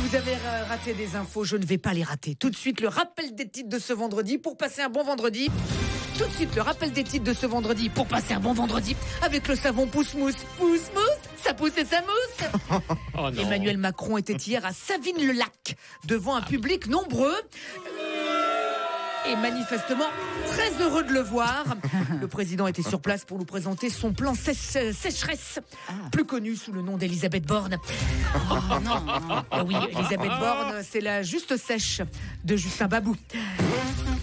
Vous avez raté des infos, je ne vais pas les rater. Tout de suite, le rappel des titres de ce vendredi pour passer un bon vendredi. Tout de suite, le rappel des titres de ce vendredi pour passer un bon vendredi avec le savon pousse-mousse. Pousse-mousse, ça pousse et ça mousse. Oh non. Emmanuel Macron était hier à Savines-le-Lac devant un public nombreux. Et manifestement très heureux de le voir. Le président était sur place pour nous présenter son plan sécheresse, plus connu sous le nom d'Elisabeth Borne. Oui, Elisabeth Borne, c'est la juste sèche de Justin Babou.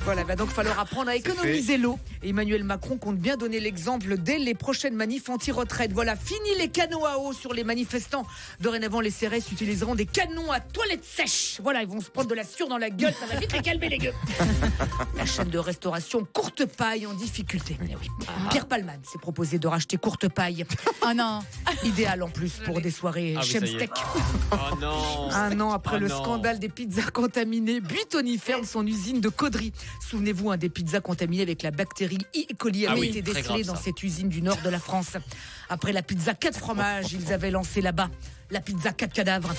Voilà, il va donc falloir apprendre à économiser l'eau. Et Emmanuel Macron compte bien donner l'exemple dès les prochaines manifs anti-retraite. Voilà, fini les canons à eau sur les manifestants. Dorénavant, les CRS utiliseront des canons à toilettes sèches. Voilà, ils vont se prendre de la sueur dans la gueule, ça va vite les calmer les gueux. La chaîne de restauration Courte Paille en difficulté. Eh oui. Pierre Palmade s'est proposé de racheter Courte Paille. Oh non. Idéal en plus pour des soirées Ah oui, ça y est. chemsteak. Oh non. Un an après le non. scandale des pizzas contaminées, Buitoni ferme son usine de Caudry. Souvenez-vous, des pizzas contaminées avec la bactérie E. coli avait été très décelée grave, dans ça. cette usine du nord de la France. Après la pizza 4 fromages, ils avaient lancé là-bas la pizza 4 cadavres.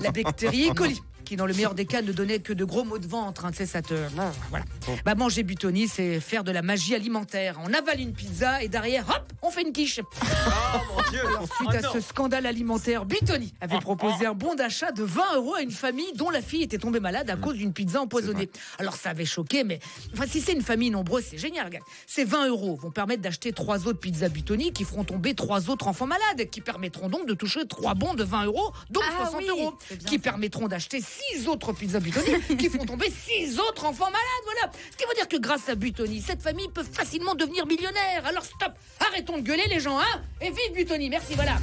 La bactérie E. coli, qui dans le meilleur des cas ne donnait que de gros maux de ventre. Tu sais, ça te... Voilà. Bah, manger Buitoni, c'est faire de la magie alimentaire. On avale une pizza et derrière, hop, on fait une quiche. Oh mon Dieu. Alors, suite à ce scandale alimentaire, Buitoni avait proposé un bon d'achat de 20 € à une famille dont la fille était tombée malade à cause d'une pizza empoisonnée. Alors ça avait choqué, mais enfin, si c'est une famille nombreuse, c'est génial, gars. Ces 20 € vont permettre d'acheter 3 autres pizzas Buitoni qui feront tomber 3 autres enfants malades, qui permettront donc de toucher 3 bons de 20 €, donc 60 €, qui permettront d'acheter 6 autres pizzas Buitoni qui font tomber 6 autres enfants malades. Voilà. Ce qui veut dire que grâce à Buitoni, cette famille peut facilement devenir millionnaire. Alors stop, arrêtons de gueuler les gens, hein, et vive Buitoni, merci, voilà.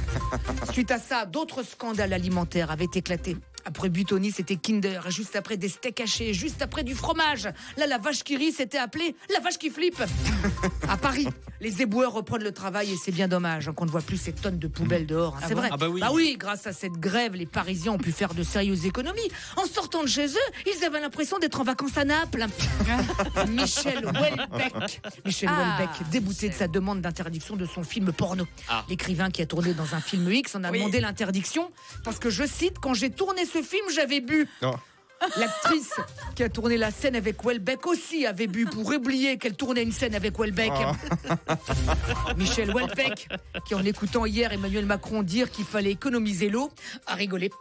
Suite à ça, d'autres scandales alimentaires avaient éclaté. Après Buitoni, c'était Kinder. Juste après, des steaks hachés. Juste après, du fromage. Là, la vache qui rit, c'était appelée la vache qui flippe. À Paris, les éboueurs reprennent le travail et c'est bien dommage qu'on ne voit plus ces tonnes de poubelles dehors. C'est vrai. Ah bah oui. Grâce à cette grève, les Parisiens ont pu faire de sérieuses économies. En sortant de chez eux, ils avaient l'impression d'être en vacances à Naples. Michel Houellebecq. Houellebecq, débouté de sa demande d'interdiction de son film porno. L'écrivain qui a tourné dans un film X en a demandé l'interdiction parce que, je cite, quand j'ai tourné ce film, j'avais bu. Non. L'actrice qui a tourné la scène avec Houellebecq aussi avait bu pour oublier qu'elle tournait une scène avec Houellebecq. Michel Houellebecq, qui en écoutant hier Emmanuel Macron dire qu'il fallait économiser l'eau, a rigolé.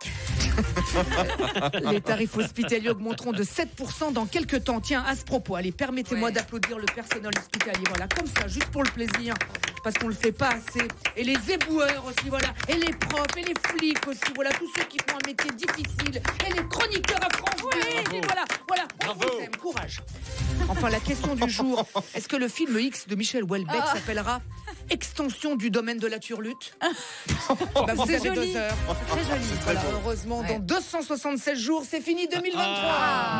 Les tarifs hospitaliers augmenteront de 7% dans quelques temps. Tiens, à ce propos, allez, permettez-moi d'applaudir le personnel hospitalier. Voilà, comme ça, juste pour le plaisir, parce qu'on le fait pas assez. Et les éboueurs aussi, voilà. Et les profs, et les flics aussi, voilà. Tous ceux qui font un métier difficile. Et les chroniqueurs à France Bleu aussi, voilà. On vous aime, courage. Enfin, la question du jour, est-ce que le film X de Michel Houellebecq s'appellera Extension du domaine de la turlute? Vous avez 2 heures. Très joli. Voilà, heureusement, dans 276 jours, c'est fini 2023.